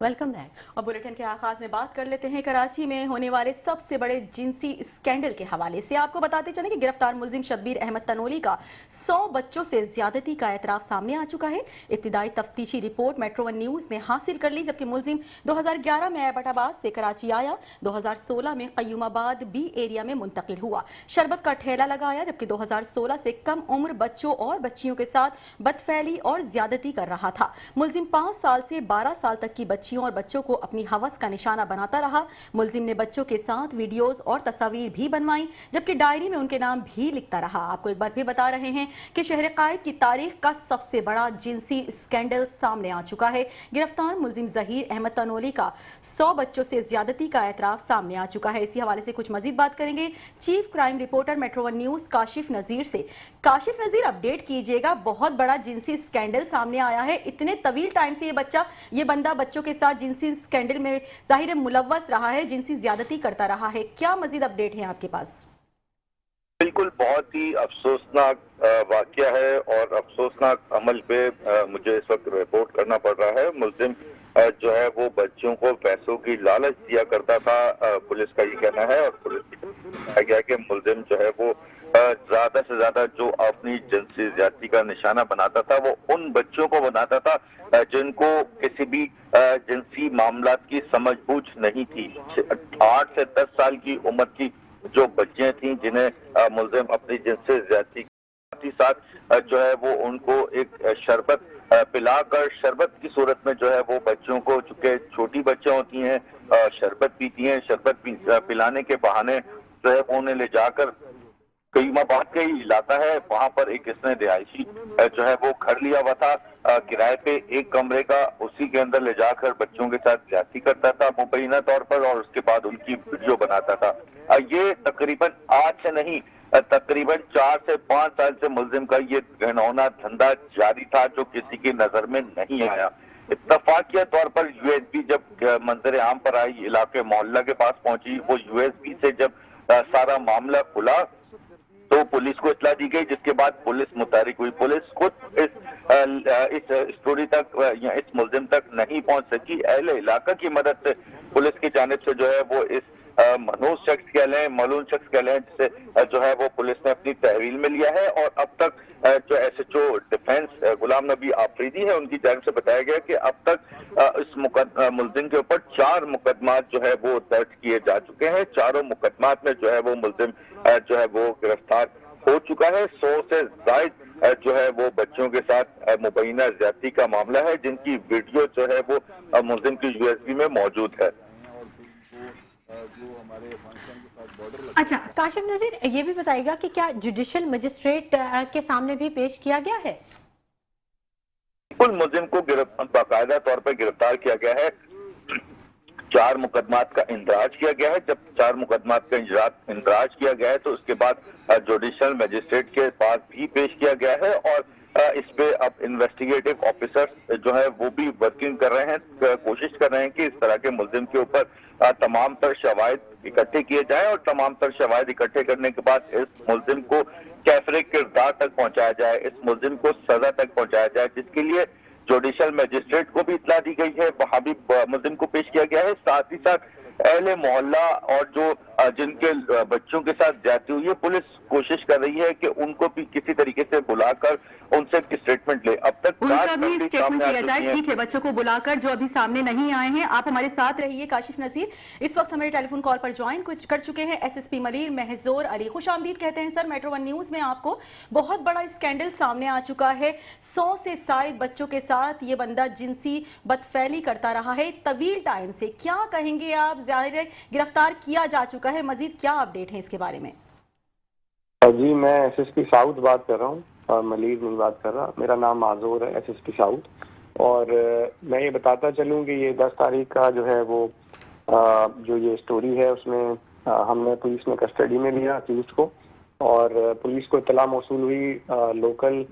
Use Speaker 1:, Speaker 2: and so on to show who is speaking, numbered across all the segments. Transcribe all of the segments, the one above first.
Speaker 1: Welcome back.
Speaker 2: और bulletin के आगाज में बात कर लेते हैं कराची में होने वाले सबसे बड़े जिनसी स्कैंडल के हवाले से। आपको बताते चलें कि गिरफ्तार मुलजिम शब्बीर अहमद तनोली का 100 बच्चों से ज्यादती का एतराफ सामने आ चुका है। इब्तिदाई तफ्तीशी रिपोर्ट मेट्रो वन न्यूज ने हासिल कर ली, जबकि मुलजिम 2011 में एबटाबाद से कराची आया, 2016 में कयूमाबाद बी एरिया में मुंतकिल हुआ, शरबत का ठेला लगाया, जबकि 2016 से कम उम्र बच्चों और बच्चियों के साथ बदफैली और ज्यादती कर रहा था। मुलजिम 5 साल से 12 साल तक की बच्चियों और बच्चों को अपनी हवस का निशाना बनाता रहा। मुलजिम ने बच्चों के साथ वीडियोस और तस्वीर भी बनवाई, जबकि डायरी में उनके नाम भी लिखता रहा। आपको एक बार फिर बता रहे हैं कि शहर कायद की तारीख का सबसे बड़ा जिनसी स्कैंडल सामने आ चुका है। गिरफ्तार मुलजिम जहीर अहमद तनोली का 100 बच्चों से ज्यादती का एतराफ सामने आ चुका है। इसी हवाले से कुछ मजीद बात करेंगे chief crime reporter Metro One News Kashif Nazir से। काशिफ नजीर, अपडेट कीजिएगा, बहुत बड़ा जिनसी स्कैंडल सामने आया है। इतने तवील टाइम से ये बंदा बच्चों के साथ जिनसी स्कैंडल में जाहिर मुलव्वस रहा है, जिनसी ज्यादती करता रहा है। क्या मजीद अपडेट है आपके पास?
Speaker 3: बिल्कुल, बहुत ही अफसोसनाक वाकया है और अफसोसनाक अमल पे मुझे इस वक्त रिपोर्ट करना पड़ रहा है। मुलजिम जो है वो बच्चों को पैसों की लालच दिया करता था, पुलिस का ये कहना है। और पुलिस कहा गया कि मुलजिम जो है वो ज्यादा से ज्यादा जो अपनी जिनसी ज्यादती का निशाना बनाता था वो उन बच्चों को बनाता था जिनको किसी भी जिनसी मामलात की समझ बूझ नहीं थी। 8 से 10 साल की उम्र की जो बच्चियां थीं जिन्हें मुलजिम अपनी जिनसी ज्यादती के साथ जो है वो उनको एक शरबत पिलाकर, शरबत की सूरत में जो है वो बच्चों को, चूंकि छोटी बच्चियां होती हैं, शरबत पीती हैं, शरबत पिलाने के बहाने जो है वो उन्हें ले जाकर कयूमाबाद का ही इलाका है, वहां पर एक इसने रिहायशी जो है वो घर लिया हुआ था किराए पे एक कमरे का, उसी के अंदर ले जाकर बच्चों के साथ ज्यादती करता था मुबैना तौर पर, और उसके बाद उनकी वीडियो बनाता था। ये तकरीबन आज से नहीं, तकरीबन 4 से 5 साल से मुलजिम का ये घिनौना धंधा जारी था, जो किसी की नजर में नहीं आया। इत्तफाकिया तौर पर यूएसबी जब मंजर आम पर आई, इलाके मोहल्ला के पास पहुंची, वो यूएसबी से जब सारा मामला खुला तो पुलिस को इत्तला दी गई, जिसके बाद पुलिस मुतहरिक हुई। पुलिस खुद इस स्टोरी तक या इस मुलजिम तक नहीं पहुंच सकी। अहले इलाका की मदद से पुलिस की जानिब से जो है वो इस मनहूस शख्स कह लें, मलून शख्स कह लें, जिसे जो है वो पुलिस ने अपनी तहवील में लिया है। और अब तक जो एसएचओ डिफेंस गुलाम नबी आफरीदी है, उनकी जानिब से बताया गया कि अब तक इस मुलजिम के ऊपर 4 मुकदमात जो है वो दर्ज किए जा चुके हैं। चारों मुकदमात में जो है वो मुलजिम जो है वो गिरफ्तार हो चुका है। 100 से ज्यादा जो है वो बच्चों के साथ मुबैना ज्यादती का मामला है, जिनकी वीडियो जो है वो मुलजिम की यूएसबी में मौजूद है।
Speaker 1: अच्छा काशिफ नजीर, ये भी बताइएगा कि क्या जुडिशियल मजिस्ट्रेट के सामने भी पेश किया गया है?
Speaker 3: बिल्कुल, मुलजिम को बाकायदा तौर पर गिरफ्तार किया गया है। 4 मुकदमात का इंदराज किया गया है। जब 4 मुकदमात का इंदराज किया गया है तो उसके बाद जुडिशियल मजिस्ट्रेट के पास भी पेश किया गया है। और इस पे अब इन्वेस्टिगेटिव ऑफिसर्स जो है वो भी वर्किंग कर रहे हैं, कोशिश कर रहे हैं कि इस तरह के मुलजिम के ऊपर तमाम तर शवाहिद इकट्ठे किए जाएं, और तमाम तर शवाहिद इकट्ठे करने के बाद इस मुलजिम को कैफरे किरदार तक पहुंचाया जाए, इस मुलजिम को सजा तक पहुंचाया जाए, जिसके लिए जुडिशियल मजिस्ट्रेट को भी इत्तला दी गई है, वहां भी मुलजिम को पेश किया गया है। साथ ही साथ अहले मोहल्ला और जो जिनके बच्चों के साथ ज्यादती हुई है, पुलिस कोशिश कर रही है कि उनको भी किसी तरीके से बुलाकर उनसे स्टेटमेंट ले। अब तक
Speaker 2: उनका भी स्टेटमेंट लिया जाए। ठीक है, बच्चों को बुलाकर जो अभी सामने नहीं आए हैं। आप हमारे साथ रहिए काशिफ नजीर। इस वक्त हमारे टेलीफोन कॉल पर ज्वाइन कर चुके हैं एसएसपी मलीर महजूर अली। खुशामदीद कहते हैं सर मेट्रो वन न्यूज में आपको। बहुत बड़ा स्कैंडल सामने आ चुका है। 100 से ज्यादा बच्चों के साथ ये बंदा जिनसी बदफैली करता रहा है तवील टाइम से। क्या कहेंगे आप? ज़ाहिर गिरफ्तार किया जा चुका है, मजीद क्या अपडेट है इसके बारे में?
Speaker 4: जी, मैं एसएसपी साउथ बात कर रहा हूँ और मलीर नहीं बात कर रहा। मेरा नाम माजूर है, एसएसपी साउथ। और मैं ये बताता चलूँ कि ये 10 तारीख का जो है वो जो ये स्टोरी है उसमें हमने पुलिस ने कस्टडी में लिया अक्यूज़्ड को, और पुलिस को इत्तला मौसूल हुई। लोकल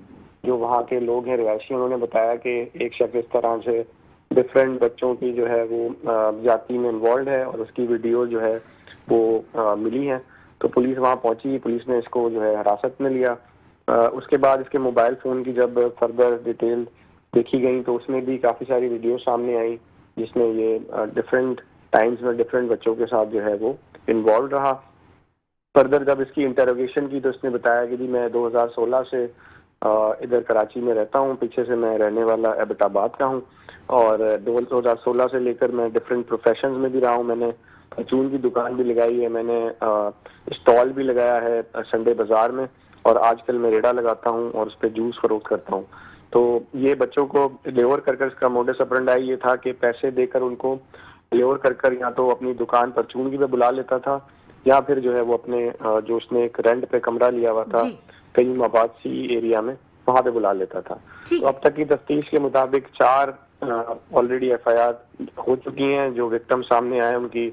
Speaker 4: जो वहाँ के लोग हैं रिहायशी, उन्होंने बताया कि एक शख्स इस तरह से डिफरेंट बच्चों की जो है वो ज्यादती में इन्वॉल्व है, और उसकी वीडियो जो है वो मिली है। तो पुलिस वहाँ पहुंची, पुलिस ने इसको जो है हिरासत में लिया। उसके बाद इसके मोबाइल फ़ोन की जब फर्दर डिटेल देखी गई तो उसमें भी काफ़ी सारी वीडियो सामने आई, جس میں یہ ڈفرینٹ ٹائمز میں ڈفرینٹ بچوں کے ساتھ جو ہے وہ انوالو رہا. فردر جب اس کی انٹروگیشن کی تو اس نے بتایا کہ جی میں 2016 سے ادھر کراچی میں رہتا ہوں, پیچھے سے میں رہنے والا ایبٹ آباد کا ہوں, اور 2016 سے لے کر میں ڈفرینٹ پروفیشنز میں بھی رہا ہوں. میں نے پرچون کی دکان بھی لگائی ہے, میں نے اسٹال بھی لگایا ہے سنڈے بازار میں, اور آج کل میں ریڑھا لگاتا ہوں اور اس پہ جوس فروخت کرتا ہوں. تو یہ بچوں کو لیور کر کر اس کا موڈس اپرنڈائی یہ تھا کہ پیسے دے کر ان کو لیور کر کر یا تو اپنی دکان پرچون کی پہ بلا لیتا تھا, یا پھر جو ہے وہ اپنے جو اس نے ایک رینٹ پہ کمرہ لیا ہوا تھا قیوم آباد سی ایریا میں, وہاں پہ بلا لیتا تھا. تو اب تک کی تفتیش کے مطابق 4 آلریڈی ایف آئی آر ہو چکی ہیں جو وکٹم سامنے آئے ان کی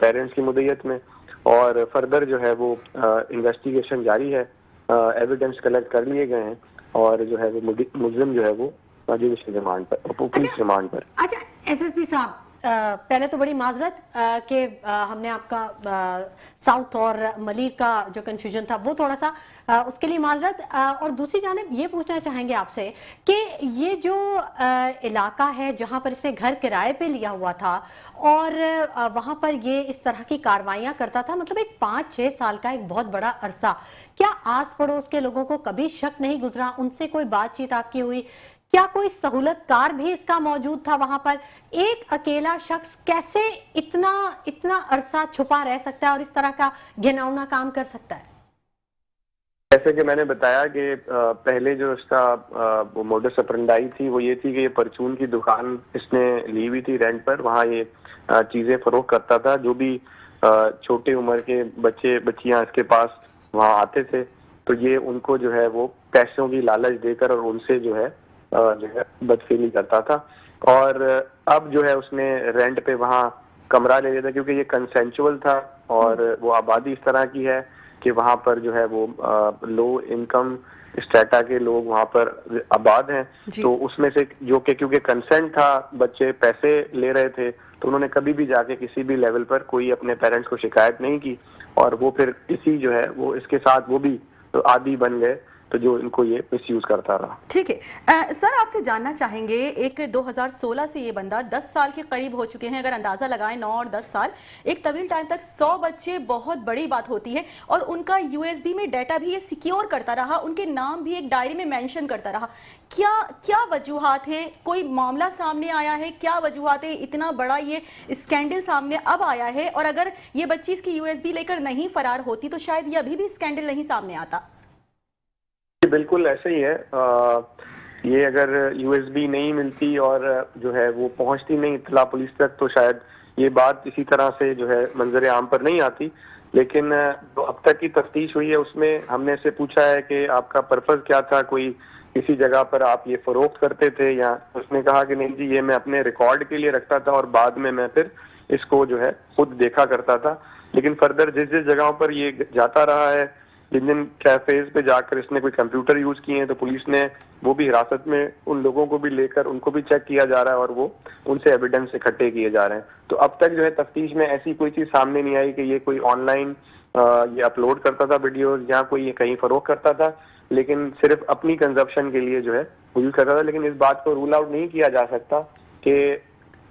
Speaker 4: پیرنٹس کی مدعیت میں, اور فردر جو ہے وہ انویسٹیگیشن جاری ہے, ایویڈنس کلیکٹ کر لیے گئے ہیں, اور جو ہے وہ ملزم جو ہے وہ جوڈیشل ریمانڈ پر, پولیس ریمانڈ پر.
Speaker 1: اچھا ایس ایس پی صاحب, پہلے تو بڑی معذرت کہ ہم نے آپ کا ساؤتھ اور ملیر کا جو کنفیوژن تھا وہ تھوڑا سا, اس کے لیے معذرت. اور دوسری جانب یہ پوچھنا چاہیں گے آپ سے کہ یہ جو علاقہ ہے جہاں پر اس نے گھر کرائے پہ لیا ہوا تھا اور وہاں پر یہ اس طرح کی کاروائیاں کرتا تھا, مطلب ایک 5-6 سال کا ایک بہت بڑا عرصہ, کیا آس پڑوس کے لوگوں کو کبھی شک نہیں گزرا, ان سے کوئی بات چیت آپ کی ہوئی, کیا کوئی سہولت کار بھی اس کا موجود تھا وہاں پر؟ ایک اکیلا شخص کیسے اتنا عرصہ چھپا رہ سکتا ہے اور اس طرح کا گھناؤنا کام کر سکتا ہے؟
Speaker 4: جیسے کہ میں نے بتایا کہ پہلے جو اس کا موڈس اپرنڈائی تھی وہ یہ تھی کہ یہ پرچون کی دکان اس نے لی ہوئی تھی رینٹ پر, وہاں یہ چیزیں فروخت کرتا تھا. جو بھی چھوٹے عمر کے بچے بچیاں اس کے پاس وہاں آتے تھے تو یہ ان کو جو ہے وہ پیسوں کی لالچ دے کر اور ان سے جو ہے بدفعلی کرتا تھا. اور اب جو ہے اس نے رینٹ پہ وہاں کمرہ لے لیا تھا کیونکہ یہ کنسینچول تھا, اور وہ آبادی اس طرح کی ہے کہ وہاں پر جو ہے وہ لو انکم اسٹیٹا کے لوگ وہاں پر آباد ہیں. تو اس میں سے جو کہ کیونکہ کنسنٹ تھا, بچے پیسے لے رہے تھے, تو انہوں نے کبھی بھی جا کے کسی بھی لیول پر کوئی اپنے پیرنٹس کو شکایت نہیں کی, اور وہ پھر اسی جو ہے وہ اس کے ساتھ وہ بھی عادی بن گئے, تو جو ان کو یہ مس یوز کرتا رہا.
Speaker 2: ٹھیک ہے سر, آپ سے جاننا چاہیں گے, ایک 2016 سے یہ بندہ 10 سال کے قریب ہو چکے ہیں, اگر اندازہ لگائیں 9 اور 10 سال, ایک طویل ٹائم تک 100 بچے بہت بڑی بات ہوتی ہے, اور ان کا USB میں ڈیٹا بھی یہ سیکیور کرتا رہا, ان کے نام بھی ایک ڈائری میں مینشن کرتا رہا. کیا وجوہات ہے, کوئی معاملہ سامنے آیا ہے, کیا وجوہات ہے, اتنا بڑا یہ اسکینڈل سامنے اب آیا ہے, اور اگر یہ بچی اس کی USB لے کر نہیں فرار ہوتی تو شاید یہ ابھی بھی اسکینڈل نہیں سامنے آتا؟
Speaker 4: بالکل ایسے ہی ہے. یہ اگر USB نہیں ملتی اور جو ہے وہ پہنچتی نہیں اطلاع پولیس تک تو شاید یہ بات اسی طرح سے جو ہے منظر عام پر نہیں آتی. لیکن جو اب تک کی تفتیش ہوئی ہے اس میں ہم نے سے پوچھا ہے کہ آپ کا پرپز کیا تھا, کوئی کسی جگہ پر آپ یہ فروخت کرتے تھے, یا اس نے کہا کہ نہیں جی یہ میں اپنے ریکارڈ کے لیے رکھتا تھا اور بعد میں پھر اس کو جو ہے خود دیکھا کرتا تھا. لیکن فردر جس جگہوں پر یہ جاتا رہا ہے, جن کیفیز پہ جا کر اس نے کوئی کمپیوٹر یوز کیے ہیں, تو پولیس نے وہ بھی حراست میں ان لوگوں کو بھی لے کر ان کو بھی چیک کیا جا رہا ہے, اور وہ ان سے ایویڈنس اکٹھے کیے جا رہے ہیں. تو اب تک جو ہے تفتیش میں ایسی کوئی چیز سامنے نہیں آئی کہ یہ کوئی آن لائن یہ اپلوڈ کرتا تھا ویڈیوز, یا کوئی یہ کہیں فروخت کرتا تھا, لیکن صرف اپنی کنزپشن کے لیے جو ہے یوز کرتا تھا. لیکن اس بات کو رول آؤٹ نہیں کیا جا سکتا کہ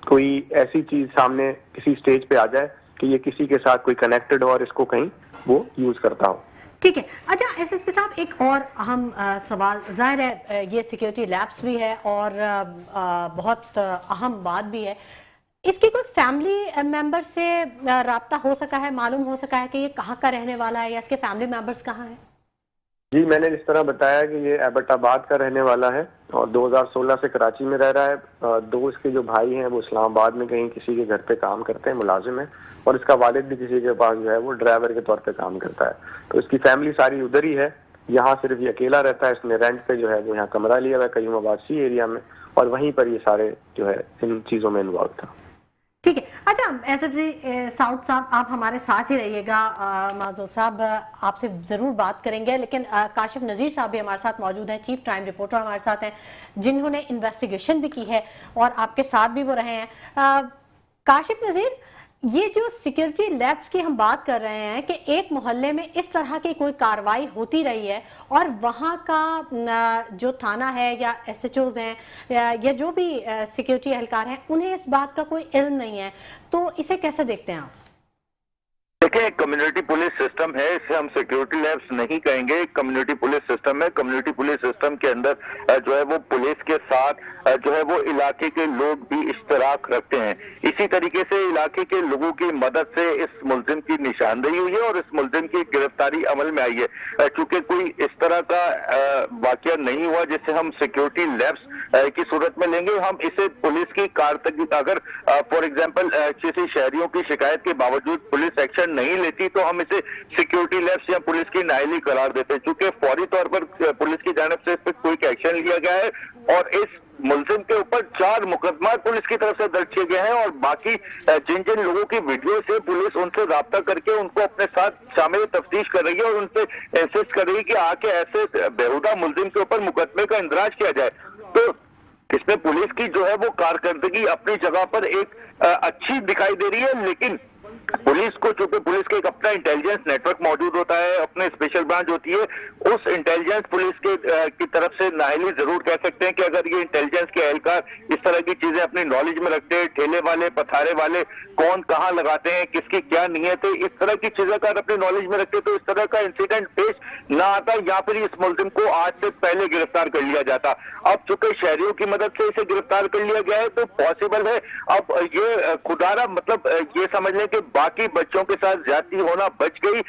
Speaker 4: کوئی ایسی چیز سامنے کسی اسٹیج پہ آ جائے کہ یہ کسی کے ساتھ کوئی کنیکٹڈ ہو اور اس کو کہیں وہ یوز کرتا ہو.
Speaker 1: ٹھیک ہے. اچھا ایس ایس پی صاحب, ایک اور اہم سوال, ظاہر ہے یہ سیکیورٹی لیبس بھی ہے اور بہت اہم بات بھی ہے, اس کی کوئی فیملی ممبر سے رابطہ ہو سکا ہے, معلوم ہو سکا ہے کہ یہ کہاں کا رہنے والا ہے, یا اس کے فیملی ممبرس کہاں ہیں؟
Speaker 4: جی میں نے جس طرح بتایا کہ یہ ایبٹ آباد کا رہنے والا ہے اور 2016 سے کراچی میں رہ رہا ہے. 2 اس کے جو بھائی ہیں وہ اسلام آباد میں کہیں کسی کے گھر پہ کام کرتے ہیں, ملازم ہیں, اور اس کا والد بھی کسی کے پاس جو ہے وہ ڈرائیور کے طور پہ کام کرتا ہے. تو اس کی فیملی ساری ادھر ہی ہے, یہاں صرف یہ اکیلا رہتا ہے. اس نے رینٹ پہ جو ہے وہ یہاں کمرہ لیا ہوا ہے قیوم آباد سی ایریا میں, اور وہیں پر یہ سارے جو ہے ان چیزوں میں انوالو تھا.
Speaker 1: ٹھیک ہے. اچھا ایس ایف سی ساؤتھ صاحب, آپ ہمارے ساتھ ہی رہیے گا. معذور صاحب آپ سے ضرور بات کریں گے, لیکن کاشف نذیر صاحب بھی ہمارے ساتھ موجود ہیں, چیف کرائم رپورٹر ہمارے ساتھ ہیں, جنہوں نے انویسٹیگیشن بھی کی ہے اور آپ کے ساتھ بھی وہ رہے ہیں. کاشف نذیر, ये जो सिक्योरिटी लैब्स की हम बात कर रहे हैं कि एक मोहल्ले में इस तरह की कोई कार्रवाई होती रही है और वहाँ का जो थाना है या एसएचओज हैं या जो भी सिक्योरिटी एहलकार हैं उन्हें इस बात का कोई इल्म नहीं है, तो इसे कैसे देखते हैं आप?
Speaker 3: देखिए, कम्युनिटी पुलिस सिस्टम है, इसे हम सिक्योरिटी लैब्स नहीं कहेंगे, कम्युनिटी पुलिस सिस्टम है। कम्युनिटी पुलिस सिस्टम के अंदर जो है वो पुलिस के साथ जो है वो इलाके के लोग भी इश्तराक रखते हैं। इसी तरीके से इलाके के लोगों की मदद से इस मुलजिम की निशानदेही हुई है और इस मुलजिम की गिरफ्तारी अमल में आई है। चूंकि कोई इस तरह का वाकया नहीं हुआ जिसे हम सिक्योरिटी लैब्स की सूरत में लेंगे, हम इसे पुलिस की कारकर्दगी, अगर फॉर एग्जाम्पल किसी शहरियों की शिकायत के बावजूद पुलिस एक्शन नहीं लेती तो हम इसे सिक्योरिटी लैब्स या पुलिस की नाअहली करार देते हैं। चूंकि फौरी तौर पर पुलिस की जानिब से इस पर कोई एक्शन लिया गया है और इस मुलजिम के ऊपर 4 मुकदमा पुलिस की तरफ से दर्ज किए गए हैं और बाकी जिन जिन लोगों की वीडियो से पुलिस उनसे राब्ता करके उनको अपने साथ शामिल तफ्तीश कर रही है और उनसे इंसिस्ट कर रही है कि आके ऐसे बेहुदा मुलजिम के ऊपर मुकदमे का इंदराज किया जाए। तो इसमें पुलिस की जो है वो कारकर्दगी अपनी जगह पर एक अच्छी दिखाई दे रही है, लेकिन पुलिस को, चूंकि पुलिस के एक अपना इंटेलिजेंस नेटवर्क मौजूद होता है, अपने स्पेशल ब्रांच होती है, उस इंटेलिजेंस पुलिस के की तरफ से नाअहली जरूर कह सकते हैं कि अगर ये इंटेलिजेंस के एहलकार इस तरह की चीजें अपनी नॉलेज में रखते हैं, ठेले वाले पथारे वाले कौन कहाँ लगाते हैं, किसकी क्या नीयत है, इस तरह की चीजें अगर अपनी नॉलेज में रखते तो इस तरह का इंसिडेंट पेश ना आता या फिर इस मुलजिम को आज से पहले गिरफ्तार कर लिया जाता। अब चूंकि शहरियों की मदद से इसे गिरफ्तार कर लिया गया है तो पॉसिबल है अब ये खुदारा, मतलब ये समझ लें कि बाकी बच्चों के साथ ज्यादती होना बच गई,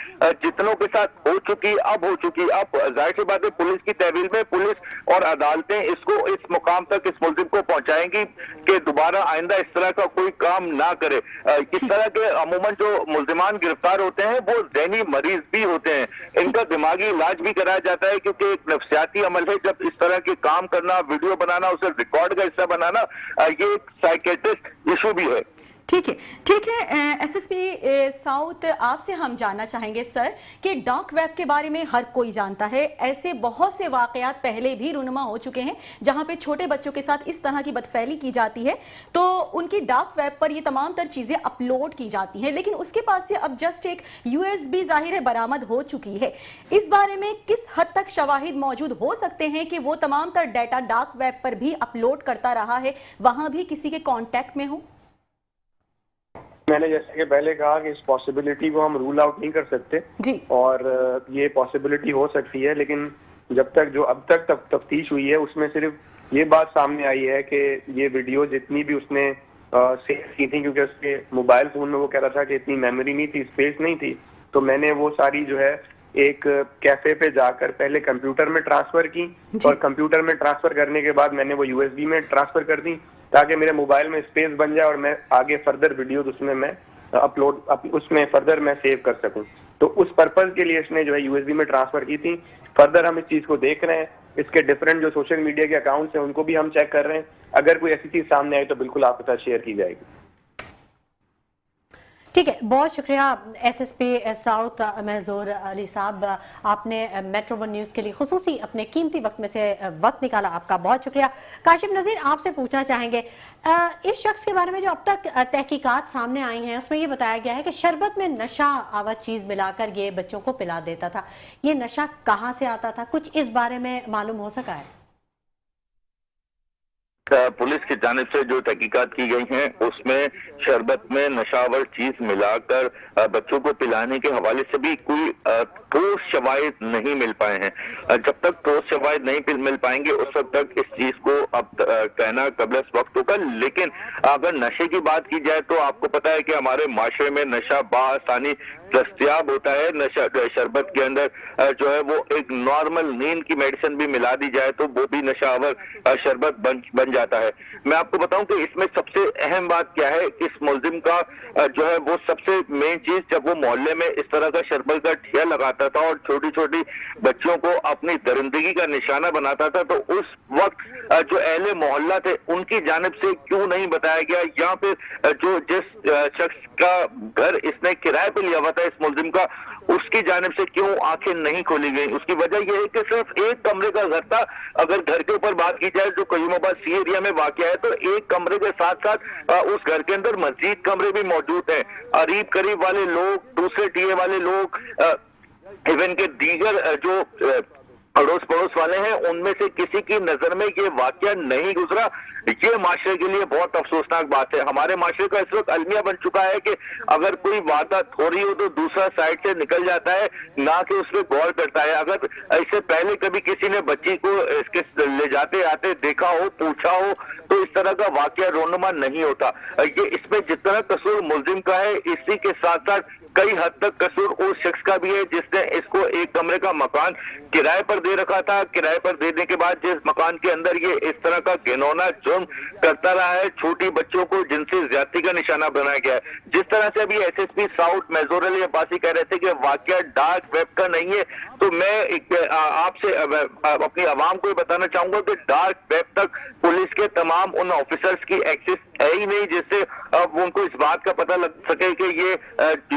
Speaker 3: जितनों के साथ हो चुकी अब हो चुकी। अब जाहिर सी बात है पुलिस की तहवील में पुलिस और अदालतें इसको इस मुकाम तक इस मुलजिम को पहुंचाएंगी कि दोबारा आइंदा इस तरह का कोई काम ना करे। इस तरह के अमूमन जो मुलजिमान गिरफ्तार होते हैं वो ज़हनी मरीज भी होते हैं, इनका दिमागी इलाज भी कराया जाता है क्योंकि एक नफ्सियाती अमल है जब इस तरह के काम करना, वीडियो बनाना, उसे रिकॉर्ड का हिस्सा बनाना, ये एक साइकेट्रिस्ट इशू भी है।
Speaker 2: ठीक है। एसएसपी साउथ, आपसे हम जानना चाहेंगे सर कि डार्क वेब के बारे में हर कोई जानता है, ऐसे बहुत से वाकयात पहले भी रूनुमा हो चुके हैं जहां पे छोटे बच्चों के साथ इस तरह की बदफैली की जाती है तो उनकी डार्क वेब पर ये तमाम तर चीजें अपलोड की जाती हैं, लेकिन उसके पास से अब जस्ट एक यूएसबी जाहिर है बरामद हो चुकी है। इस बारे में किस हद तक शवाहिद मौजूद हो सकते हैं कि वो तमाम तर डाटा डार्क वेब पर भी अपलोड करता रहा है, वहां भी किसी के कॉन्टेक्ट में हो?
Speaker 4: मैंने जैसे कि पहले कहा कि इस पॉसिबिलिटी को हम रूल आउट नहीं कर सकते
Speaker 2: जी, और
Speaker 4: ये पॉसिबिलिटी हो सकती है, लेकिन जब तक जो अब तक तफ्तीश हुई है उसमें सिर्फ ये बात सामने आई है कि ये वीडियो जितनी भी उसने सेव की थी, क्योंकि उसके मोबाइल फोन में वो कह रहा था कि इतनी मेमोरी नहीं थी, स्पेस नहीं थी, तो मैंने वो सारी जो है एक कैफे पे जाकर पहले कंप्यूटर में ट्रांसफर की और कंप्यूटर में ट्रांसफर करने के बाद मैंने वो यूएसबी में ट्रांसफर कर दी ताकि मेरे मोबाइल में स्पेस बन जाए और मैं आगे फर्दर वीडियो उसमें मैं उसमें फर्दर मैं सेव कर सकूं। तो उस पर्पज के लिए इसने जो है यूएसबी में ट्रांसफर की थी। फर्दर हम इस चीज को देख रहे हैं, इसके डिफरेंट जो सोशल मीडिया के अकाउंट्स हैं उनको भी हम चेक कर रहे हैं। अगर कोई ऐसी चीज सामने आई तो बिल्कुल आपके साथ शेयर की जाएगी।
Speaker 1: ठीक है, बहुत शुक्रिया एसएसपी साउथ महजूर अली साहब, आपने मेट्रो वन न्यूज़ के लिए खुसूसी अपने कीमती वक्त में से वक्त निकाला, आपका बहुत शुक्रिया। काशिफ नज़ीर, आपसे पूछना चाहेंगे इस शख्स के बारे में जो अब तक तहकीकात सामने आई हैं उसमें ये बताया गया है कि शरबत में नशा आवर चीज़ मिलाकर ये बच्चों को पिला देता था, ये नशा कहाँ से आता था, कुछ इस बारे में मालूम हो सका है?
Speaker 3: पुलिस की जानिब से जो तहकीकात की गई हैं उसमें शरबत में नशावर चीज मिलाकर बच्चों को पिलाने के हवाले से भी कोई ठोस शवाहिद नहीं मिल पाए हैं। जब तक ठोस शवाहिद नहीं मिल पाएंगे उस वक्त तक इस चीज को अब कहना कबल वक्त होगा। लेकिन अगर नशे की बात की जाए तो आपको पता है कि हमारे माशरे में नशा बाआसानी दस्तयाब होता है। नशा शरबत के अंदर जो है वो एक नॉर्मल नींद की मेडिसिन भी मिला दी जाए तो वो भी नशावर शरबत बन जाता है। मैं आपको बताऊं कि इसमें सबसे अहम बात क्या है, इस मुलजिम का जो है वो सबसे मेन चीज, जब वो मोहल्ले में इस तरह का शरबत का ठिया लगाता जाता था और छोटी छोटी बच्चियों को अपनी दरिंदगी का निशाना बनाता था, तो उस वक्त जो अहले मोहल्ला थे उनकी जानिब से क्यों नहीं बताया गया, या फिर जो जिस शख्स का घर इसने किराए पे लिया हुआ था इस मुलजिम का, उसकी जानिब से क्यों आंखें नहीं खोली गई? उसकी वजह यह है कि सिर्फ एक कमरे का घर था। अगर घर के ऊपर बात की जाए जो कयूमाबाद सी एरिया में वाक़या है, तो एक कमरे के साथ साथ उस घर के अंदर मजीद कमरे भी मौजूद हैं। करीब करीब वाले लोग, दूसरे टीए वाले लोग, इवन के दीगर जो अड़ोस पड़ोस वाले हैं, उनमें से किसी की नजर में ये वाकया नहीं गुजरा। ये माशरे के लिए बहुत अफसोसनाक बात है। हमारे माशरे का इस वक्त अलमिया बन चुका है कि अगर कोई वारदात हो रही हो तो दूसरा साइड से निकल जाता है, ना कि उस पर गौर करता है। अगर इससे पहले कभी किसी ने बच्ची को इसके ले जाते आते देखा हो, पूछा हो, तो इस तरह का वाकया रोनुमा नहीं होता। ये इसमें जितना कसूर मुलजिम का है, इसी के साथ साथ कई हद तक कसूर उस शख्स का भी है जिसने इसको एक कमरे का मकान किराए पर दे रखा था। किराए पर देने के बाद जिस मकान के अंदर ये इस तरह का घिनौना जुर्म करता रहा है, छोटी बच्चों को जिनसी ज्यादती का निशाना बनाया गया है। जिस तरह से अभी SSP south majeure Ali Abbasi कह रहे थे कि वाकया डार्क वेब का नहीं है, तो मैं आपसे अपनी आवाम को बताना चाहूंगा कि डार्क वेब तक पुलिस के तमाम उन ऑफिसर्स की एक्सेस है ही नहीं, जिससे अब उनको इस बात का पता लग सके कि ये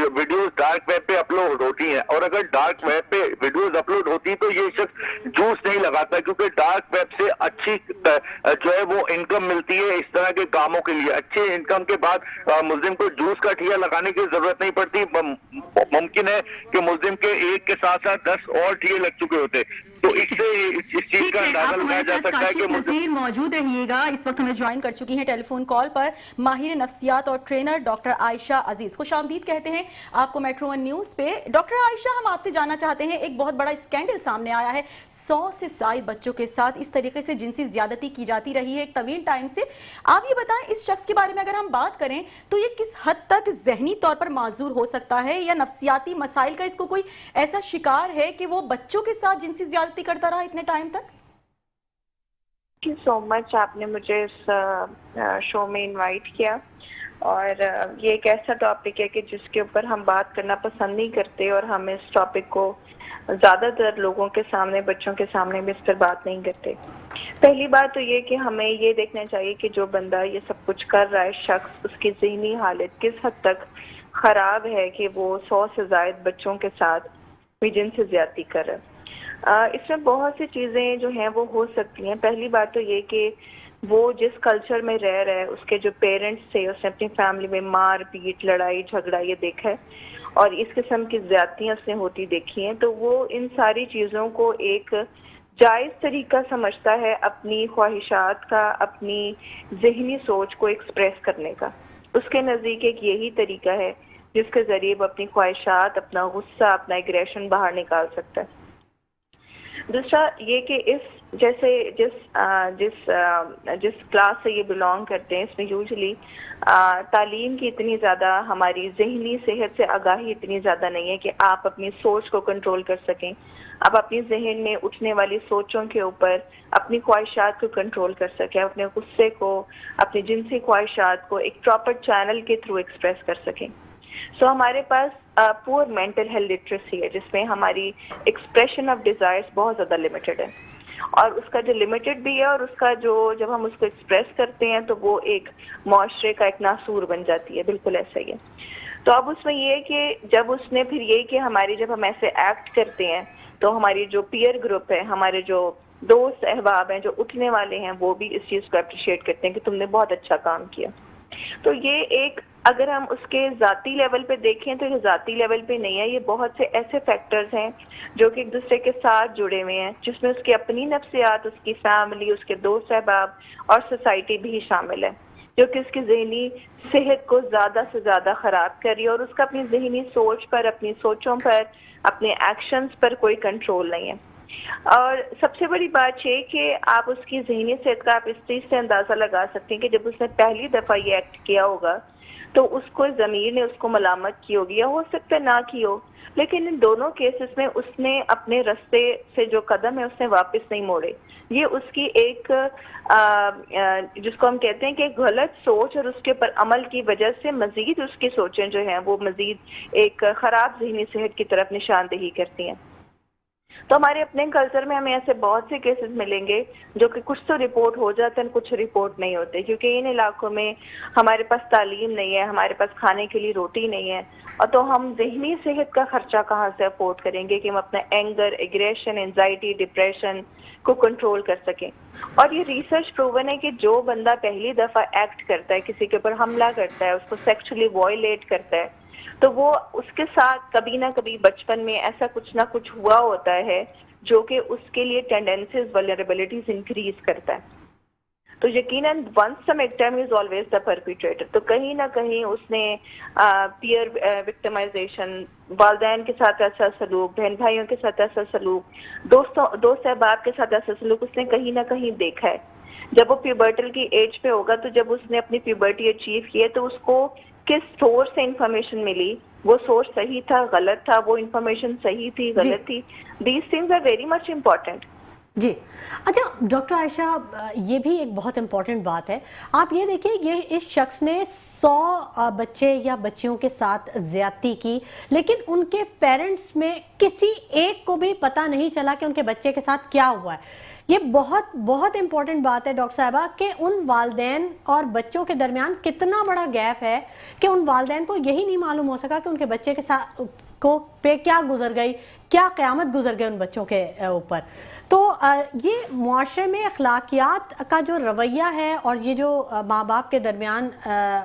Speaker 3: वीडियोस डार्क वेब पे अपलोड होती हैं। और अगर डार्क वेब पे वीडियोस अपलोड होती तो ये शख्स जूस नहीं लगाता, क्योंकि डार्क वेब से अच्छी जो है वो इनकम मिलती है इस तरह के कामों के लिए। अच्छी इनकम के बाद मुलजिम को जूस का ठिया लगाने की जरूरत नहीं पड़ती। मुमकिन है कि मुलजिम के एक के साथ साथ 10 और ठिये लग चुके होते। तो इससे इस चीज का अंदाजा लगाया जा सकता है कि
Speaker 2: मुलजिम मौजूद रहिएगा। इस वक्त हमें ज्वाइन कर चुकी हैं टेलीफोन कॉल पर माहिर नफ्सियात और ट्रेनर डॉक्टर आयशा अजीज। खुशामदीद कहते हैं आपको मेट्रो वन न्यूज पे। डॉक्टर आयशा, हम आपसे जानना चाहते हैं, एक बहुत बड़ा स्कैंडल सामने आया है। 100 से ज्यादा बच्चों के साथ इस तरीके से जिनसी ज्यादती की जाती रही है एक तवील टाइम से। आप ये बताएं, इस शख्स के बारे में अगर हम बात करें तो ये किस हद तक जहनी तौर पर माजूर हो सकता है, या नफ्सियाती मसाइल का इसको कोई ऐसा शिकार है कि वो बच्चों के साथ जिनसी ज्यादती करता रहा इतने टाइम तक?
Speaker 5: थैंक यू सो मच, आपने मुझे इस शो में इनवाइट किया। और ये एक ऐसा टॉपिक है कि जिसके ऊपर हम बात करना पसंद नहीं करते, और हम इस टॉपिक को ज़्यादातर लोगों के सामने, बच्चों के सामने भी इस पर बात नहीं करते। पहली बात तो ये कि हमें ये देखना चाहिए कि जो बंदा ये सब कुछ कर रहा है, शख्स, उसकी ज़हनी हालत किस हद तक ख़राब है कि वो 100 से ज़ायद बच्चों के साथ भी जिनसी ज़्यादती कर रहा है। इसमें बहुत सी चीज़ें जो हैं वो हो सकती हैं। पहली बात तो ये कि वो जिस कल्चर में रह रहा है, उसके जो पेरेंट्स थे, उसने अपनी फैमिली में मार पीट, लड़ाई झगड़ा ये देखा है, और इस किस्म की ज़्यादतियाँ उसने होती देखी हैं, तो वो इन सारी चीज़ों को एक जायज़ तरीका समझता है अपनी ख्वाहिशात का, अपनी ज़हनी सोच को एक्सप्रेस करने का। उसके नज़दीक एक यही तरीका है जिसके ज़रिए वो अपनी ख्वाहिशात, अपना गुस्सा, अपना एग्रेशन बाहर निकाल सकता है। दूसरा ये कि जिस क्लास से ये बिलोंग करते हैं, इसमें यूजुअली तालीम की इतनी ज़्यादा, हमारी ज़हनी सेहत से आगाही इतनी ज़्यादा नहीं है कि आप अपनी सोच को कंट्रोल कर सकें। आप अपनी जहन में उठने वाली सोचों के ऊपर अपनी ख्वाहिशात को कंट्रोल कर सकें, अपने गुस्से को, अपनी जिनसी ख्वाहिशात को एक प्रॉपर चैनल के थ्रू एक्सप्रेस कर सकें। सो हमारे पास पुअर मेंटल हेल्थ लिटरेसी है, जिसमें हमारी एक्सप्रेशन ऑफ डिज़ायर्स बहुत ज़्यादा लिमिटेड है, और उसका जो लिमिटेड भी है, और उसका जो जब हम उसको एक्सप्रेस करते हैं तो वो एक माशरे का एक नासूर बन जाती है। बिल्कुल ऐसा ही है। तो अब उसमें ये है कि जब उसने फिर ये कि हमारी जब हम ऐसे एक्ट करते हैं तो हमारी जो पीयर ग्रुप है, हमारे जो दोस्त अहबाब हैं जो उठने वाले हैं, वो भी इस चीज़ को अप्रिशिएट करते हैं कि तुमने बहुत अच्छा काम किया। तो ये एक, अगर हम उसके ज़ाती लेवल पे देखें तो ये ज़ाती लेवल पे नहीं है, ये बहुत से ऐसे फैक्टर्स हैं जो कि एक दूसरे के साथ जुड़े हुए हैं, जिसमें उसकी अपनी नफ्सियात, उसकी फैमिली, उसके दोस्त अहबाब और सोसाइटी भी शामिल है, जो कि उसकी ज़हनी सेहत को ज़्यादा से ज़्यादा ख़राब कर रही है, और उसका अपनी ज़हनी सोच पर, अपनी सोचों पर, अपने एक्शंस पर कोई कंट्रोल नहीं है। और सबसे बड़ी बात ये कि आप उसकी ज़हनी सेहत का आप इस चीज़ से अंदाज़ा लगा सकते हैं कि जब उसने पहली दफ़ा ये एक्ट किया होगा तो उसको ज़मीर ने उसको मलामत की होगी, या हो सकता है ना की हो, लेकिन इन दोनों केसेस में उसने अपने रास्ते से जो कदम है उसने वापस नहीं मोड़े। یہ اس کی ایک جس کو ہم کہتے ہیں کہ غلط سوچ اور اس کے اوپر عمل کی وجہ سے مزید اس کی سوچیں جو ہیں وہ مزید ایک خراب ذہنی صحت کی طرف نشاندہی کرتی ہیں. تو ہمارے اپنے کلچر میں ہمیں ایسے بہت سے کیسز ملیں گے جو کہ کچھ تو رپورٹ ہو جاتے ہیں کچھ رپورٹ نہیں ہوتے، کیونکہ ان علاقوں میں ہمارے پاس تعلیم نہیں ہے، ہمارے پاس کھانے کے لیے روٹی نہیں ہے، اور تو ہم ذہنی صحت کا خرچہ کہاں سے افورڈ کریں گے کہ ہم اپنا اینگر، ایگریشن، انزائٹی، ڈپریشن کو کنٹرول کر سکیں. اور یہ ریسرچ پروون ہے کہ جو بندہ پہلی دفعہ ایکٹ کرتا ہے، کسی کے اوپر حملہ کرتا ہے، اس کو سیکچولی وائلیٹ کرتا ہے، تو وہ اس کے ساتھ کبھی نہ کبھی بچپن میں ایسا کچھ نہ کچھ ہوا ہوتا ہے جو کہ اس کے لیے ٹینڈنسیز، ولنریبلٹیز انکریز کرتا ہے. تو یقیناً once the victim is always the perpetrator. تو کہیں نہ کہیں اس نے پیئر وکٹمائزیشن، والدین کے ساتھ ایسا سلوک، بہن بھائیوں کے ساتھ ایسا سلوک، دوست احباب کے ساتھ ایسا سلوک اس نے کہیں نہ کہیں دیکھا ہے. جب وہ پیوبرٹل کی ایج پہ ہوگا تو جب اس نے اپنی پیوبرٹی اچیو کی ہے تو اس کو کس سورس سے انفارمیشن ملی، وہ سورس صحیح تھا، غلط تھا، وہ انفارمیشن صحیح تھی، غلط تھی. These things are very much important.
Speaker 1: جی اچھا ڈاکٹر عائشہ، یہ بھی ایک بہت امپورٹنٹ بات ہے. آپ یہ دیکھیں، یہ اس شخص نے 100 بچے یا بچیوں کے ساتھ زیادتی کی، لیکن ان کے پیرنٹس میں کسی ایک کو بھی پتہ نہیں چلا کہ ان کے بچے کے ساتھ کیا ہوا ہے. یہ بہت بہت امپورٹنٹ بات ہے ڈاکٹر صاحبہ کہ ان والدین اور بچوں کے درمیان کتنا بڑا گیپ ہے کہ ان والدین کو یہی نہیں معلوم ہو سکا کہ ان کے بچے کے ساتھ پہ کیا گزر گئی، کیا قیامت گزر گئی ان بچوں کے اوپر. تو یہ معاشرے میں اخلاقیات کا جو رویہ ہے اور یہ جو ماں باپ کے درمیان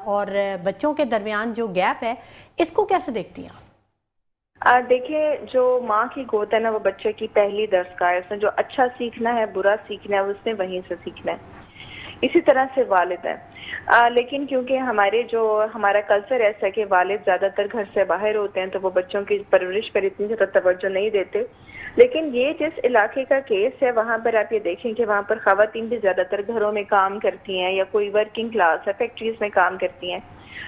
Speaker 1: اور بچوں کے درمیان جو گیپ ہے، اس کو کیسے دیکھتی ہیں آپ؟
Speaker 5: دیکھیں، جو ماں کی گود ہے نا وہ بچے کی پہلی درسگاہ ہے. اس نے جو اچھا سیکھنا ہے، برا سیکھنا ہے، اس نے وہیں سے سیکھنا ہے. اسی طرح سے والد ہے. لیکن کیونکہ ہمارا کلچر ایسا ہے کہ والد زیادہ تر گھر سے باہر ہوتے ہیں تو وہ بچوں کی پرورش پر اتنی زیادہ توجہ نہیں دیتے. لیکن یہ جس علاقے کا کیس ہے وہاں پر آپ یہ دیکھیں کہ وہاں پر خواتین بھی زیادہ تر گھروں میں کام کرتی ہیں یا کوئی ورکنگ کلاس ہے، فیکٹریز میں کام کرتی ہیں،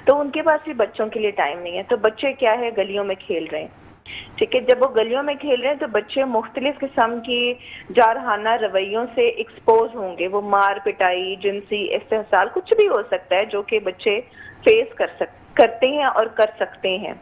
Speaker 5: تو ان کے پاس بھی بچوں کے لیے ٹائم نہیں ہے. تو بچے کیا ہے، گلیوں میں کھیل رہے ہیں. ٹھیک ہے، جب وہ گلیوں میں کھیل رہے ہیں تو بچے مختلف قسم کی جارحانہ رویوں سے ایکسپوز ہوں گے. وہ مار پٹائی، جنسی استحصال، کچھ بھی ہو سکتا ہے جو کہ بچے فیس کرتے ہیں اور کر سکتے ہیں.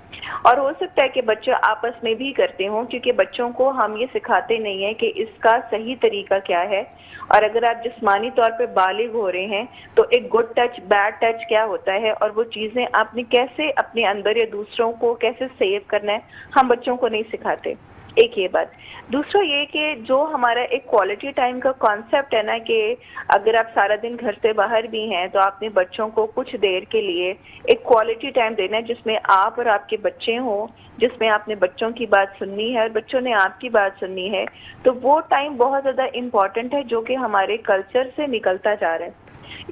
Speaker 5: اور ہو سکتا ہے کہ بچے آپس میں بھی کرتے ہوں، کیونکہ بچوں کو ہم یہ سکھاتے نہیں ہیں کہ اس کا صحیح طریقہ کیا ہے. اور اگر آپ جسمانی طور پہ بالغ ہو رہے ہیں تو ایک گڈ ٹچ، بیڈ ٹچ کیا ہوتا ہے اور وہ چیزیں آپ نے کیسے اپنے اندر یا دوسروں کو کیسے سیو کرنا ہے، ہم بچوں کو نہیں سکھاتے. ایک یہ بات. دوسرا یہ کہ جو ہمارا ایک کوالٹی ٹائم کا کانسیپٹ ہے نا، کہ اگر آپ سارا دن گھر سے باہر بھی ہیں تو آپ نے بچوں کو کچھ دیر کے لیے ایک کوالٹی ٹائم دینا ہے جس میں آپ اور آپ کے بچے ہوں، جس میں آپ نے بچوں کی بات سننی ہے اور بچوں نے آپ کی بات سننی ہے. تو وہ ٹائم بہت زیادہ امپورٹنٹ ہے جو کہ ہمارے کلچر سے نکلتا جا رہا ہے.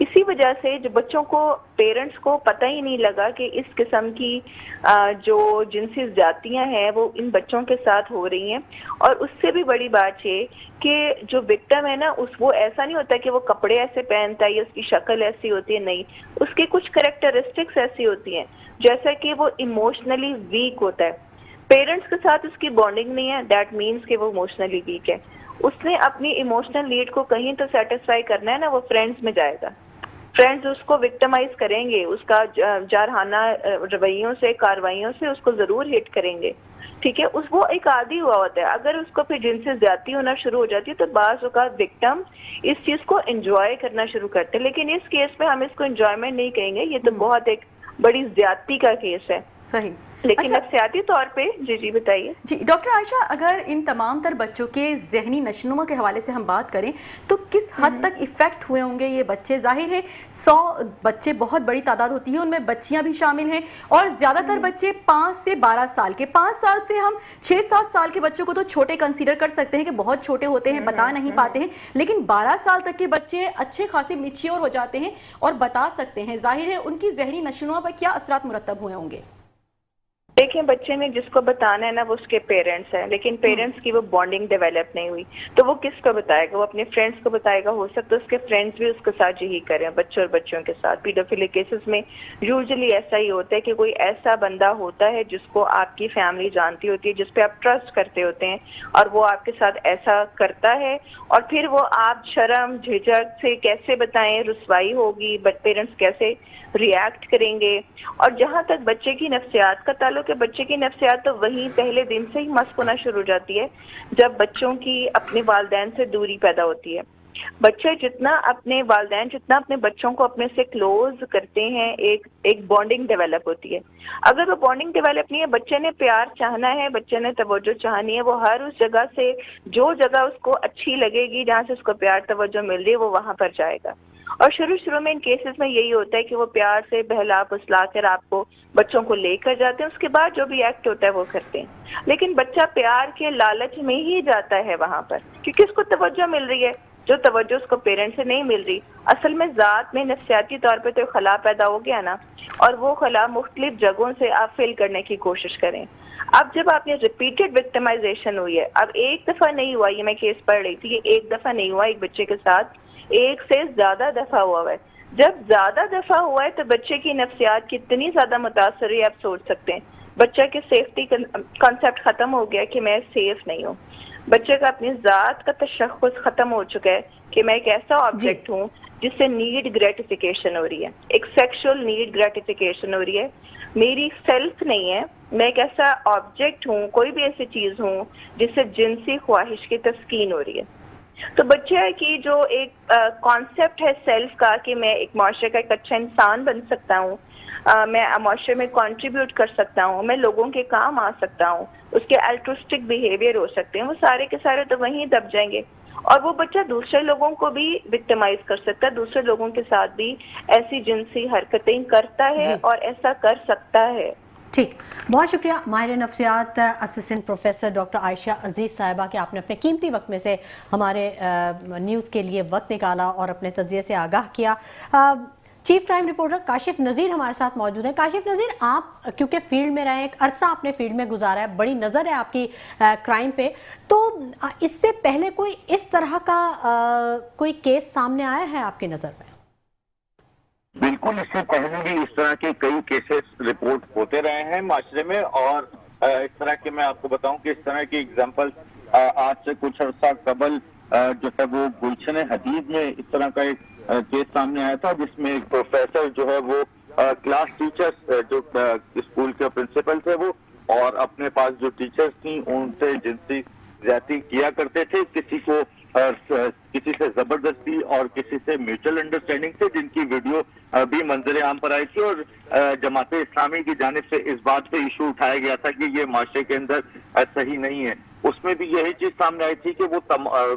Speaker 5: اسی وجہ سے جو بچوں کو، پیرنٹس کو پتہ ہی نہیں لگا کہ اس قسم کی جو جنسی زیادتیاں ہیں وہ ان بچوں کے ساتھ ہو رہی ہیں. اور اس سے بھی بڑی بات یہ کہ جو وکٹم ہے نا، وہ ایسا نہیں ہوتا کہ وہ کپڑے ایسے پہنتا ہے یا اس کی شکل ایسی ہوتی ہے، نہیں، اس کی کچھ کریکٹرسٹکس ایسی ہوتی ہیں جیسا کہ وہ ایموشنلی ویک ہوتا ہے. پیرنٹس کے ساتھ اس کی بانڈنگ نہیں ہے، دیٹ مینس کہ وہ ایموشنلی ویک ہے. اس نے اپنی ایموشنل نیڈ کو کہیں تو سیٹسفائی کرنا ہے نا، وہ فرینڈز میں جائے گا. فرینڈز اس کو وکٹمائز کریں گے، اس کا جارحانہ رویوں سے، کاروائیوں سے اس کو ضرور ہٹ کریں گے. ٹھیک ہے، وہ ایک عادی ہوا ہوتا ہے. اگر اس کو پھر جنسی زیادتی ہونا شروع ہو جاتی ہے تو بعض اوقات وکٹم اس چیز کو انجوائے کرنا شروع کرتے ہیں. لیکن اس کیس میں ہم اس کو انجوائمنٹ نہیں کہیں گے، یہ تو بہت ایک بڑی زیادتی کا کیس ہے.
Speaker 2: صحیح.
Speaker 5: لیکن نفسیاتی طور پہ جی بتائیے.
Speaker 2: جی ڈاکٹر عائشہ، اگر ان تمام تر بچوں کے ذہنی نشوونما کے حوالے سے ہم بات کریں تو کس حد تک افیکٹ ہوئے ہوں گے یہ بچے؟ ظاہر ہے 100 بچے بہت بڑی تعداد ہوتی ہے، ان میں بچیاں بھی شامل ہیں، اور زیادہ تر بچے 5 سے 12 سال کے. 5 سال سے ہم 6-7 سال کے بچوں کو تو چھوٹے کنسیڈر کر سکتے ہیں کہ بہت چھوٹے ہوتے ہیں، بتا نہیں پاتے ہیں، لیکن 12 سال تک کے بچے اچھے خاصے میچیور ہو جاتے ہیں اور بتا سکتے ہیں. ظاہر ہے ان کی ذہنی نشوونما پر کیا اثرات مرتب ہوئے ہوں گے؟
Speaker 5: देखें, बच्चे ने जिसको बताना है ना वो उसके पेरेंट्स हैं, लेकिन पेरेंट्स की वो बॉन्डिंग डेवलप नहीं हुई तो वो किसको बताएगा? वो अपने फ्रेंड्स को बताएगा। हो सकता है उसके फ्रेंड्स भी उसके साथ यही करें, बच्चों और बच्चों के साथ। पीडोफिलिक केसेस में यूजुअली ऐसा ही होता है कि कोई ऐसा बंदा होता है जिसको आपकी फैमिली जानती होती है, जिस पे आप ट्रस्ट करते होते हैं, और वो आपके साथ ऐसा करता है, और फिर वो आप शर्म झिझक से कैसे बताएं, रुसवाई होगी, बट पेरेंट्स कैसे रिएक्ट करेंगे। और जहाँ तक बच्चे की नफ्सियात का ताल्लुक है, बच्चे की नफ्सियात तो वहीं पहले दिन से ही मस्क होना शुरू हो जाती है जब बच्चों की अपने वालिदैन से दूरी पैदा होती है। बच्चे जितना अपने वालिदैन जितना अपने बच्चों को अपने से क्लोज करते हैं, एक बॉन्डिंग डेवलप होती है। अगर वो बॉन्डिंग डेवलप नहीं है, बच्चे ने प्यार चाहना है, बच्चे ने तवज्जो चाहनी है, वो हर उस जगह से, जो जगह उसको अच्छी लगेगी, जहाँ से उसको प्यार तवज्जो मिल रही है, वो वहाँ पर जाएगा। और शुरू में इन केसेस में यही होता है कि वो प्यार से बहला फुसला कर आपको बच्चों को लेकर जाते हैं, उसके बाद जो भी एक्ट होता है वो करते हैं। लेकिन बच्चा प्यार के लालच में ही जाता है वहां पर, क्योंकि उसको तवज्जो मिल रही है, जो तवज्जो उसको पेरेंट्स से नहीं मिल रही। असल में ज़ात में नफ्सियाती तौर पे तो खला पैदा हो गया ना, और वो खला मुख्तलिफ जगहों से आप फिल करने की कोशिश करें। अब जब आपने रिपीटेड विक्टिमाइजेशन हुई है, अब एक दफ़ा नहीं हुआ, ये मैं केस पढ़ रही थी, ये एक दफ़ा नहीं हुआ, एक बच्चे के साथ एक से ज्यादा दफा हुआ है। जब ज्यादा दफा हुआ है तो बच्चे की नफ्सियात कितनी ज्यादा मुतासर हुई आप सोच सकते हैं। बच्चे के सेफ्टी कॉन्सेप्ट खत्म हो गया कि मैं सेफ नहीं हूँ। बच्चे का अपनी जात का तशख्खुस खत्म हो चुका है कि मैं एक ऐसा ऑब्जेक्ट हूँ जिससे नीड ग्रेटिफिकेशन हो रही है, एक सेक्सुअल नीड ग्रेटिफिकेशन हो रही है, मेरी सेल्फ नहीं है, मैं एक ऐसा ऑब्जेक्ट हूँ, कोई भी ऐसी चीज हूँ जिससे जिनसी ख्वाहिश की तस्कीन हो रही है। तो बच्चे की जो एक कॉन्सेप्ट है सेल्फ का कि मैं एक माशरे का एक अच्छा इंसान बन सकता हूँ, मैं माशरे में कंट्रीब्यूट कर सकता हूँ, मैं लोगों के काम आ सकता हूँ, उसके अल्ट्रुस्टिक बिहेवियर हो सकते हैं, वो सारे के सारे तो वहीं दब जाएंगे। और वो बच्चा दूसरे लोगों को भी विक्टिमाइज कर सकता है, दूसरे लोगों के साथ भी ऐसी जिनसी हरकतें करता है और ऐसा कर सकता है।
Speaker 1: ठीक, बहुत शुक्रिया माहिर नफ्सियात असिस्टेंट प्रोफेसर डॉक्टर आयशा अजीज साहिबा कि आपने अपने कीमती वक्त में से हमारे न्यूज़ के लिए वक्त निकाला और अपने तजिए से आगाह किया। चीफ क्राइम रिपोर्टर काशिफ नज़ीर हमारे साथ मौजूद हैं। काशिफ नज़ीर, आप क्योंकि फील्ड में रहे, एक अरसा आपने फील्ड में गुजारा है, बड़ी नज़र है आपकी क्राइम पे, तो इससे पहले कोई इस तरह का कोई केस सामने आया है आपकी नज़र में?
Speaker 3: बिल्कुल, इससे पहले भी इस तरह के कई केसेस रिपोर्ट होते रहे हैं माशरे में, और इस तरह के मैं आपको बताऊं कि इस तरह की एग्जांपल आज से कुछ अर्सा कबल जो है वो गुलशन हदीद में इस तरह का एक केस सामने आया था, जिसमें एक प्रोफेसर जो है वो क्लास टीचर्स जो स्कूल के प्रिंसिपल थे वो, और अपने पास जो टीचर्स थी उनसे जिनसी ज्यादती किया करते थे, किसी से जबरदस्ती और किसी से म्यूचुअल अंडरस्टैंडिंग से, जिनकी वीडियो भी मंजर आम पर आई थी। और जमात इस्लामी की जानिब से इस बात पे इशू उठाया गया था कि ये माशरे के अंदर सही नहीं है। उसमें भी यही चीज सामने आई थी कि वो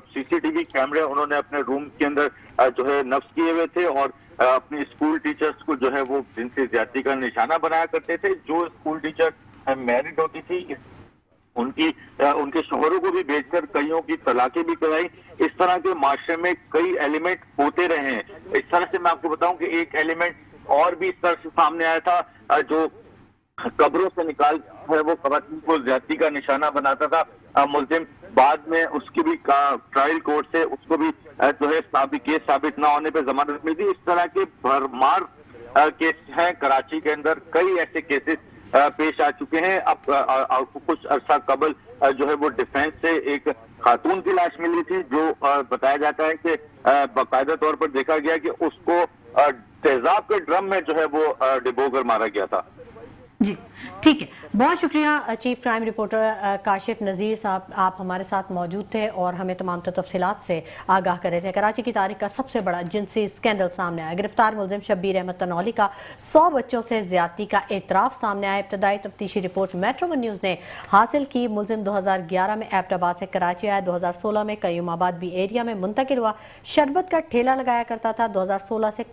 Speaker 3: सीसीटीवी कैमरे उन्होंने अपने रूम के अंदर जो है नफ्स किए हुए थे, और अपने स्कूल टीचर्स को जो है वो जिनसी ज्यादती का निशाना बनाया करते थे। जो स्कूल टीचर मैरिड होती थी उनके शोहरों को भी भेजकर कईयों की तलाकें भी कराई। इस तरह के माशरे में कई एलिमेंट होते रहे हैं। इस तरह से मैं आपको बताऊं कि एक एलिमेंट और भी इस तरह से सामने आया था, जो कब्रों से निकाल है वो खवातीन को ज्यादती का निशाना बनाता था मुल्जिम। बाद में उसकी भी ट्रायल कोर्ट से उसको भी जो है केस साबित ना होने पे जमानत मिली। इस तरह के भरमार केस हैं कराची के अंदर, कई ऐसे केसेस पेश आ चुके हैं। अब कुछ अरसा कबल जो है वो डिफेंस से एक खातून की लाश मिली थी, जो बताया जाता है कि बाकायदा तौर पर देखा गया कि उसको तेजाब के ड्रम में जो है वो डिबोकर मारा गया था।
Speaker 1: जी ठीक है, बहुत शुक्रिया चीफ क्राइम रिपोर्टर काशिफ नज़ीर साहब, आप हमारे साथ मौजूद थे और हमें तमाम तफसीलात से आगाह कर रहे थे। कराची की तारीख का सबसे बड़ा जिनसी स्कैंडल सामने आया। गिरफ्तार मुल्जिम शब्बीर अहमद तनौली का 100 बच्चों से ज्यादती का एतराफ़ सामने आया। इब्तदाई तफ्तीशी रिपोर्ट मेट्रो वन न्यूज़ ने हासिल की। मुल्जिम 2011 में एबटाबाद से कराची आया, 2016 में कयूमाबाद भी एरिया में मुंतकिल हुआ, शरबत का ठेला लगाया करता था। 2016 से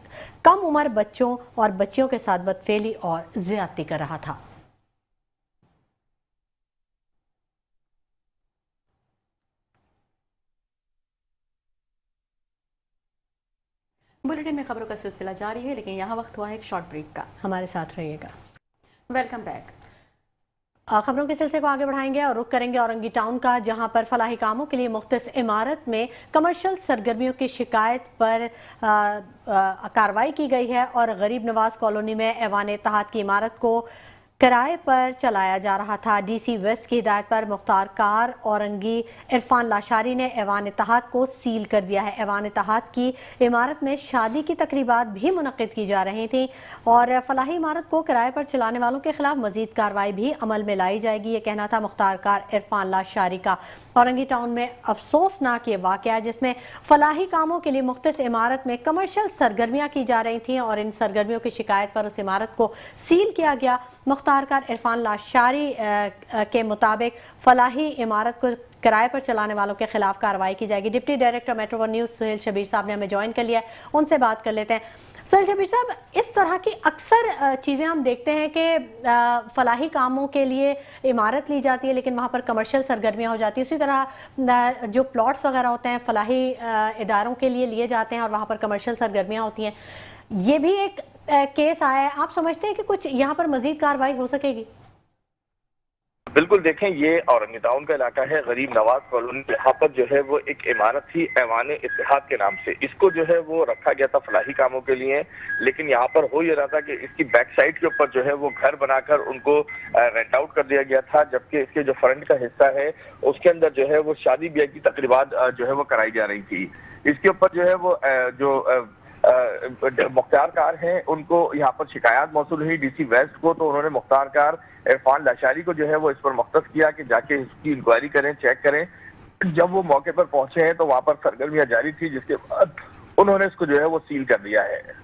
Speaker 1: कम उम्र बच्चों और बच्चियों के साथ बदफेली और ज्यादती कर रहा था।
Speaker 2: बुलेटिन में खबरों का सिलसिला जारी है, लेकिन यहाँ वक्त हुआ है एक शॉर्ट ब्रेक का।
Speaker 1: हमारे साथ रहिएगा।
Speaker 2: Welcome back.
Speaker 1: खबरों के सिलसिले को आगे बढ़ाएंगे और रुख करेंगे औरंगी टाउन का, जहां पर फलाही कामों के लिए मुख्तस इमारत में कमर्शियल सरगर्मियों की शिकायत पर कार्रवाई की गई है और गरीब नवाज कॉलोनी में ऐवान इत्तेहाद की इमारत को किराए पर चलाया जा रहा था। डीसी वेस्ट की हिदायत पर मुख्तार कार औरंगी इरफान लाशारी ने ऐवान इत्तेहाद को सील कर दिया है। ऐवान इत्तेहाद की इमारत में शादी की तकरीबात भी मुनक्किद की जा रही थी और फलाही इमारत को किराए पर चलाने वालों के खिलाफ मजीद कार्रवाई भी अमल में लाई जाएगी, ये कहना था मुख्तार कार इरफान लाशारी का। औरंगी टाउन में अफसोसनाक ये वाक़या जिसमें फलाही कामों के लिए मुख्तस इमारत में कमर्शियल सरगर्मियाँ की जा रही थीं और इन सरगर्मियों की शिकायत पर उस इमारत को सील किया गया। मुख्तार कार इरफान लाशारी के मुताबिक फलाही इमारत को किराए पर चलाने वालों के खिलाफ कार्रवाई की जाएगी। Deputy director metro one news Suhail Shabir साहब ने हमें ज्वाइन कर लिया है, उनसे बात कर लेते हैं। सुहेल शबीर साहब, इस तरह की अक्सर चीज़ें हम देखते हैं कि फलाही कामों के लिए इमारत ली जाती है लेकिन वहाँ पर कमर्शियल सरगर्मियाँ हो जाती है। इसी तरह जो प्लॉट्स वगैरह होते हैं फलाही इदारों के लिए लिए जाते हैं और वहाँ पर कमर्शियल सरगर्मियाँ होती हैं। ये भी एक केस आया है, आप समझते हैं कि कुछ यहाँ पर मजीद कार्रवाई हो सकेगी?
Speaker 3: बिल्कुल, देखें ये औरंगी टाउन का इलाका है, गरीब नवाज कॉलोनी। यहाँ पर जो है वो एक इमारत थी ऐवान इत्तेहाद के नाम से, इसको जो है वो रखा गया था फलाही कामों के लिए, लेकिन यहाँ पर हो ये रहा था कि इसकी बैक साइड के ऊपर जो है वो घर बनाकर उनको रेंट आउट कर दिया गया था, जबकि इसके जो फ्रंट का हिस्सा है उसके अंदर जो है वो शादी ब्याह की तकरीबात जो है वो कराई जा रही थी। इसके ऊपर जो है वो मुख्तार कार हैं, उनको यहाँ पर शिकायत मौसूल हुई डीसी वेस्ट को, तो उन्होंने मुख्तार कार इरफान लाशारी को जो है वो इस पर मुख्तस किया कि जाके इसकी इंक्वायरी करें, चेक करें। जब वो मौके पर पहुंचे हैं तो वहां पर सरगर्मियां जारी थी, जिसके बाद उन्होंने इसको जो है वो सील कर दिया है।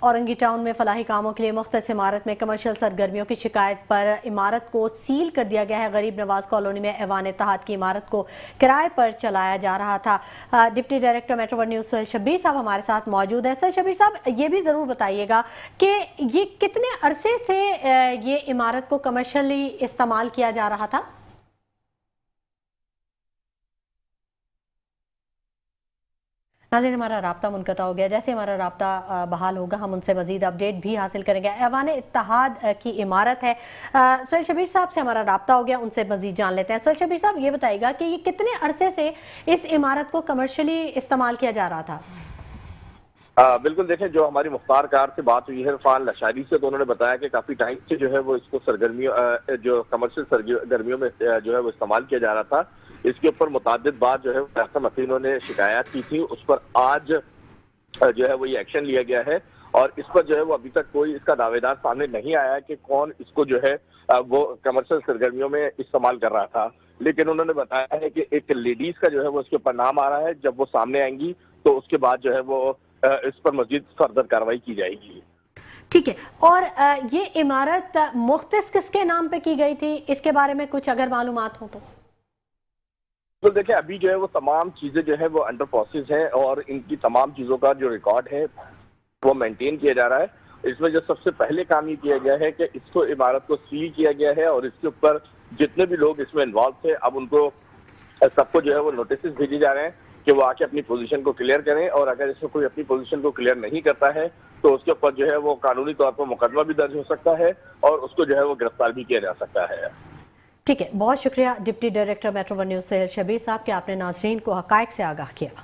Speaker 1: औरंगी टाउन में फलाही कामों के लिए मुख्तस इमारत में कमर्शियल सरगर्मियों की शिकायत पर इमारत को सील कर दिया गया है। गरीब नवाज कॉलोनी में ऐवान इत्तेहाद की इमारत को किराए पर चलाया जा रहा था। Deputy director metro one news Suhail Shabir साहब हमारे साथ मौजूद हैं। सुहेल शबीर साहब, ये भी ज़रूर बताइएगा कि ये कितने अरसे से ये इमारत को कमर्शियली इस्तेमाल किया जा रहा था? नाज़रीन, हमारा राब्ता मुनक़ता हो गया। जैसे हमारा राब्ता बहाल होगा हम उनसे मज़ीद अपडेट भी हासिल करेंगे। ऐवान इत्तेहाद की इमारत है, सुहेल शबीर साहब से हमारा राब्ता हो गया, उनसे मज़ीद जान लेते हैं। सुहेल शबीर साहब, ये बताइएगा कि ये कितने अरसे से इस इमारत को कमर्शियली इस्तेमाल किया जा रहा था?
Speaker 3: बिल्कुल, देखें जो हमारी मुख्तार कार से बात हुई है इरफान लाशारी से, तो उन्होंने बताया कि काफी टाइम से जो है वो इसको सरगर्मियों जो कमर्शियल सरगर्मियों में जो है वो इस्तेमाल किया जा रहा था। इसके ऊपर मुतादिद बार जो है महकमा ने शिकायत की थी, उस पर आज जो है वो ये एक्शन लिया गया है और इस पर जो है वो अभी तक कोई इसका दावेदार सामने नहीं आया कि कौन इसको जो है वो कमर्शियल सरगर्मियों में इस्तेमाल कर रहा था। लेकिन उन्होंने बताया है कि एक लेडीज का जो है वो इसके ऊपर नाम आ रहा है, जब वो सामने आएंगी तो उसके बाद जो है वो इस पर मजीद फर्दर कार्रवाई की जाएगी।
Speaker 1: ठीक है, और ये इमारत मुख्तस किसके नाम पे की गई थी, इसके बारे में कुछ अगर मालूमात हो तो
Speaker 3: देखिए अभी जो है वो तमाम चीजें जो है वो अंडर प्रोसेस हैं और इनकी तमाम चीजों का जो रिकॉर्ड है वो मेंटेन किया जा रहा है। इसमें जो सबसे पहले काम ये किया गया है कि इसको इमारत को सील किया गया है और इसके ऊपर जितने भी लोग इसमें इन्वॉल्व थे अब उनको सबको जो है वो नोटिस भेजे जा रहे हैं कि वो आके अपनी पोजीशन को क्लियर करें और अगर इसमें कोई अपनी पोजीशन को क्लियर नहीं करता है तो उसके ऊपर जो है वो कानूनी तौर पर मुकदमा भी दर्ज हो सकता है और उसको जो है वो गिरफ्तार भी किया जा सकता है।
Speaker 1: ठीक है, बहुत शुक्रिया deputy director metro one news Suhail Shabir साहब कि आपने नाज़रीन को हक़ाइक़ से आगाह किया।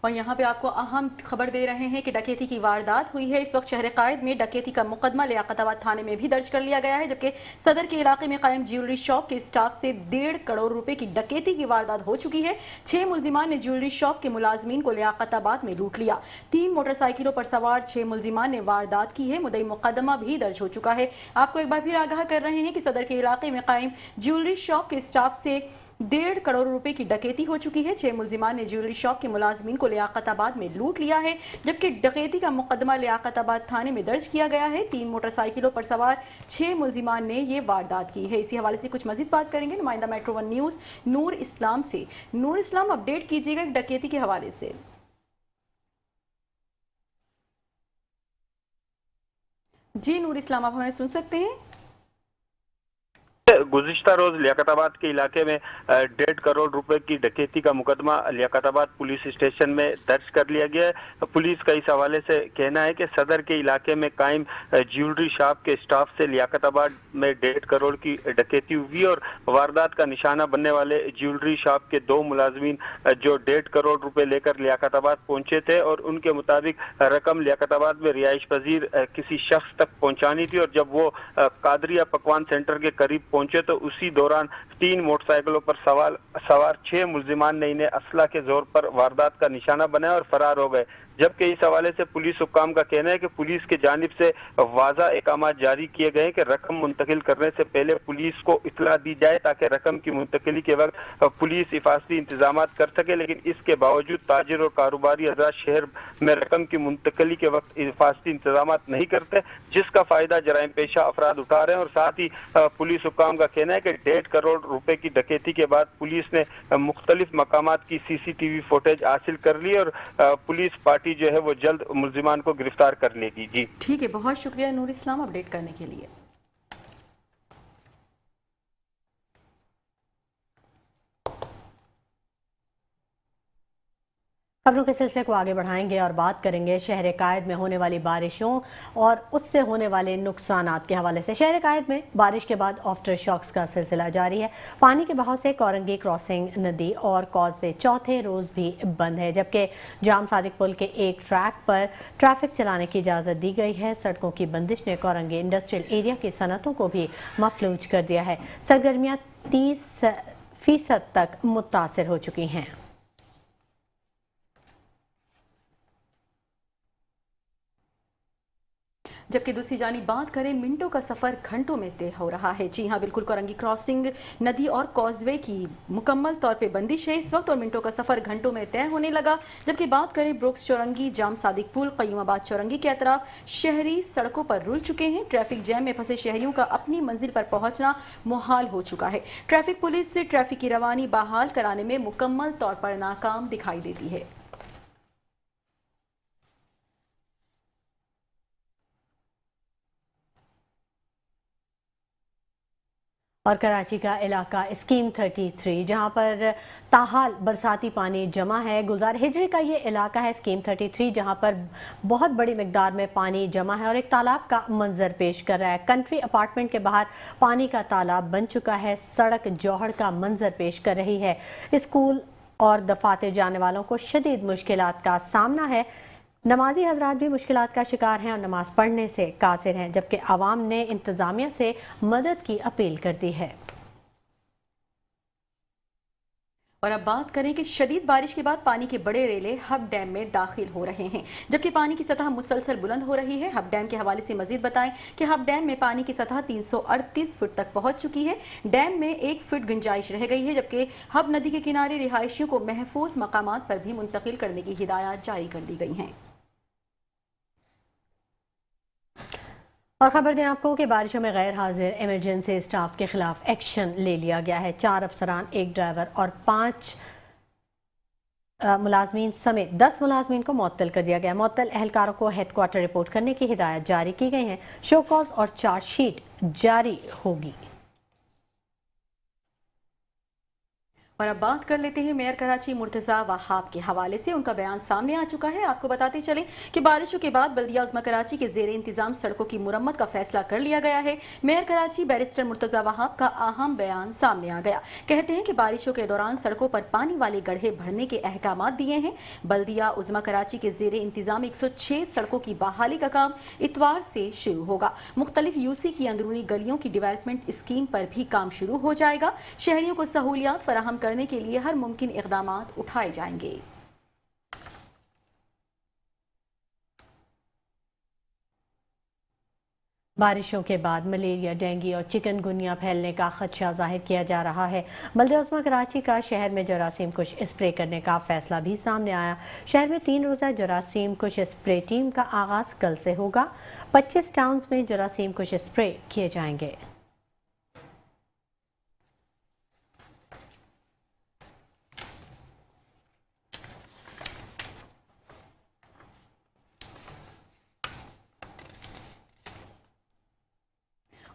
Speaker 2: और यहाँ पे आपको अहम खबर दे रहे हैं कि डकैती की वारदात हुई है। इस वक्त शहर कायद में डकैती का मुकदमा लियाकताबाद थाने में भी दर्ज कर लिया गया है, जबकि सदर के इलाके में कायम ज्वेलरी शॉप के स्टाफ से 1.5 करोड़ रुपए की डकैती की वारदात हो चुकी है। 6 मुलजिमान ने ज्वेलरी शॉप के मुलाजमीन को लियाकताबाद में लूट लिया। 3 मोटरसाइकिलों पर सवार 6 मुलजिमान ने वारदात की है। मुद्दई मुकदमा भी दर्ज हो चुका है। आपको एक बार फिर आगाह कर रहे हैं कि सदर के इलाके में कायम ज्वेलरी शॉप के स्टाफ से 1.5 करोड़ रुपए की डकैती हो चुकी है। 6 मुलजिमान ने ज्वेलरी शॉप के मुलाजमीन को लियाकताबाद में लूट लिया है, जबकि डकैती का मुकदमा लियाकताबाद थाने में दर्ज किया गया है। 3 मोटरसाइकिलों पर सवार 6 मुलजिमान ने ये वारदात की है। इसी हवाले से कुछ मजीद बात करेंगे नुमाइंदा मेट्रो वन न्यूज़ नूर इस्लाम से। नूर इस्लाम, अपडेट कीजिएगा डकैती के हवाले से। जी नूर इस्लाम, आप हमें सुन सकते हैं?
Speaker 6: गुज़िश्ता रोज लियाकताबाद के इलाके में 1.5 करोड़ रुपए की डकैती का मुकदमा लियाकताबाद पुलिस स्टेशन में दर्ज कर लिया गया है। पुलिस का इस हवाले से कहना है कि सदर के इलाके में कायम ज्वेलरी शॉप के स्टाफ से लियाकताबाद में 1.5 करोड़ की डकैती हुई और वारदात का निशाना बनने वाले ज्वेलरी शॉप के 2 मुलाजमीन जो 1.5 करोड़ रुपए लेकर लियाकताबाद पहुंचे थे और उनके मुताबिक रकम लियाकताबाद में रिहाइश पजीर किसी शख्स तक पहुंचानी थी और जब वो कादरिया पकवान सेंटर के करीब पहुंचे तो उसी दौरान 3 मोटरसाइकिलों पर सवार 6 मुल्जिमान ने इन्हें असला के जोर पर वारदात का निशाना बनाया और फरार हो गए। जबकि इस हवाले से पुलिस हुक्काम का कहना है कि पुलिस की जानिब से वाज़ा अहकाम जारी किए गए कि रकम मुंतकिल करने से पहले पुलिस को इतला दी जाए ताकि रकम की मुंतकिली के वक्त पुलिस हिफाजती इंतजाम कर सके, लेकिन इसके बावजूद ताजिर और कारोबारी हजरात शहर में रकम की मुंतकिली के वक्त हिफाजती इंतजाम नहीं करते, जिसका फायदा जराइम पेशा अफराद उठा रहे हैं। और साथ ही पुलिस हुक्काम का कहना है कि 1.5 करोड़ रुपए की डकैती के बाद पुलिस ने मुख्तलिफ मकामात की CCTV फुटेज हासिल कर ली और पुलिस पार्टी जो है वो जल्द मुल्जिमान को गिरफ्तार कर लेगी। जी
Speaker 2: ठीक है, बहुत शुक्रिया नूर इस्लाम अपडेट करने के लिए।
Speaker 1: खबरों के सिलसिले को आगे बढ़ाएंगे और बात करेंगे शहर कायद में होने वाली बारिशों और उससे होने वाले नुकसानात के हवाले से। शहर कायद में बारिश के बाद आफ्टर शॉक्स का सिलसिला जारी है। पानी के बहाव से कोरंगी क्रॉसिंग नदी और कॉजवे चौथे रोज भी बंद है, जबकि जाम सादिक पुल के एक ट्रैक पर ट्रैफिक चलाने की इजाज़त दी गई है। सड़कों की बंदिश ने कोरंगी इंडस्ट्रियल एरिया की सनतों को भी मफलूज कर दिया है। सरगर्मियाँ 30% तक मुतासिर हो चुकी हैं।
Speaker 2: जबकि दूसरी जानी बात करें, मिनटों का सफर घंटों में तय हो रहा है। जी हाँ, बिल्कुल, कोरंगी क्रॉसिंग नदी और कॉजवे की मुकम्मल तौर पे बंदिश है इस वक्त और मिनटों का सफर घंटों में तय होने लगा। जबकि बात करें ब्रुक्स चौरंगी, जाम सादिक पुल, कयूमाबाद चौरंगी के अतराफ शहरी सड़कों पर रुल चुके हैं। ट्रैफिक जैम में फंसे शहरियों का अपनी मंजिल पर पहुंचना मुहाल हो चुका है। ट्रैफिक पुलिस से ट्रैफिक की रवानी बहाल कराने में मुकम्मल तौर पर नाकाम दिखाई देती है।
Speaker 1: और कराची का इलाका स्कीम 33 जहां पर ताहाल बरसाती पानी जमा है। गुलजार हिजरी का ये इलाका है स्कीम 33 जहां पर बहुत बड़ी मिकदार में पानी जमा है और एक तालाब का मंजर पेश कर रहा है। कंट्री अपार्टमेंट के बाहर पानी का तालाब बन चुका है। सड़क जौहड़ का मंजर पेश कर रही है। स्कूल और दफातर जाने वालों को शदीद मुश्किलात का सामना है। नमाजी हजरात भी मुश्किलात का शिकार हैं और नमाज पढ़ने से कासिर हैं, जबकि आवाम ने इंतजामिया से मदद की अपील कर दी है।
Speaker 2: और अब बात करें कि शदीद बारिश के बाद पानी के बड़े रेले हब डैम में दाखिल हो रहे हैं, जबकि पानी की सतह मुसलसल बुलंद हो रही है। हब डैम के हवाले से मजीद बताएं कि हब डैम में पानी की सतह 338 फुट तक पहुंच चुकी है। डैम में 1 फुट गुंजाइश रह गई है, जबकि हब नदी के किनारे रिहायशियों को महफूज मकामात पर भी मुंतकिल करने की हिदायत जारी कर दी गई हैं।
Speaker 1: और खबर दें आपको कि बारिशों में गैर हाजिर इमरजेंसी स्टाफ के खिलाफ एक्शन ले लिया गया है। 4 अफसरान, 1 ड्राइवर और 5 मुलाजमीन समेत 10 मुलाजमीन को मुअत्तल कर दिया गया। मुअत्तल अहलकारों को हेडक्वार्टर रिपोर्ट करने की हिदायत जारी की गई है। शो कॉज और चार्जशीट जारी होगी।
Speaker 2: और अब बात कर लेते हैं मेयर कराची मुर्तजा वहाब के हवाले से। उनका बयान सामने आ चुका है। आपको बताते चलें कि बारिशों के बाद बल्दिया उज़्मा कराची के ज़ेर इंतजाम सड़कों की मुरम्मत का फैसला कर लिया गया है। मेयर कराची बैरिस्टर मुर्तजा वहाब का अहम बयान सामने आ गया। कहते हैं कि बारिशों के दौरान सड़कों पर पानी वाले गड्ढे भरने के अहकाम दिए हैं। बल्दिया उज़्मा कराची के ज़ेर इंतजाम 106 सड़कों की बहाली का काम इतवार से शुरू होगा। मुख्तलिफ यूसी की अंदरूनी गलियों की डेवलपमेंट स्कीम पर भी काम शुरू हो जाएगा। शहरियों को सहूलियात फराहम करने के लिए हर मुमकिन इक़दामात उठाए जाएंगे।
Speaker 1: बारिशों के बाद मलेरिया, डेंगू और चिकनगुनिया फैलने का खदशा जाहिर किया जा रहा है। बल्दिया उज़्मा कराची का शहर में जरासीम कुश स्प्रे करने का फैसला भी सामने आया। शहर में 3 रोज़ा जरासीम कुश स्प्रे टीम का आगाज कल से होगा। 25 टाउन्स में जरासीम कुश स्प्रे किए जाएंगे।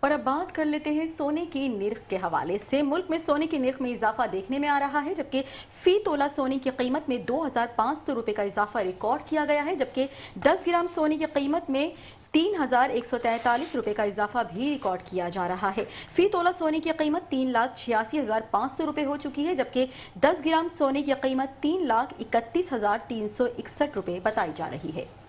Speaker 2: और अब बात कर लेते हैं सोने की निर्ख के हवाले से। मुल्क में सोने की निर्ख में इजाफा देखने में आ रहा है, जबकि फी तोला सोने की कीमत में 2,500 रुपए का इजाफा रिकॉर्ड किया गया है, जबकि 10 ग्राम सोने की कीमत में 3,143 रुपए का इजाफा भी रिकॉर्ड किया जा रहा है। फी तोला सोने की कीमत 3,86,500 रुपए हो चुकी है, जबकि 10 ग्राम सोने की कीमत 3,31,361 रुपए बताई जा रही है।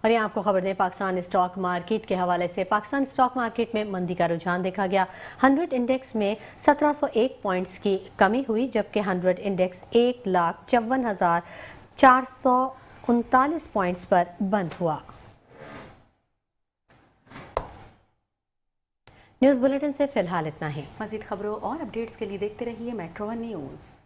Speaker 1: और यहाँ आपको खबर दें पाकिस्तान स्टॉक मार्केट के हवाले से। पाकिस्तान स्टॉक मार्केट में मंदी का रुझान देखा गया। 100 इंडेक्स में 1701 पॉइंट्स की कमी हुई, जबकि 100 इंडेक्स 1,54,439 पॉइंट्स पर बंद हुआ। न्यूज़ बुलेटिन से फिलहाल इतना ही।
Speaker 2: मज़ीद खबरों और अपडेट्स के लिए देखते रहिए मेट्रो वन न्यूज़।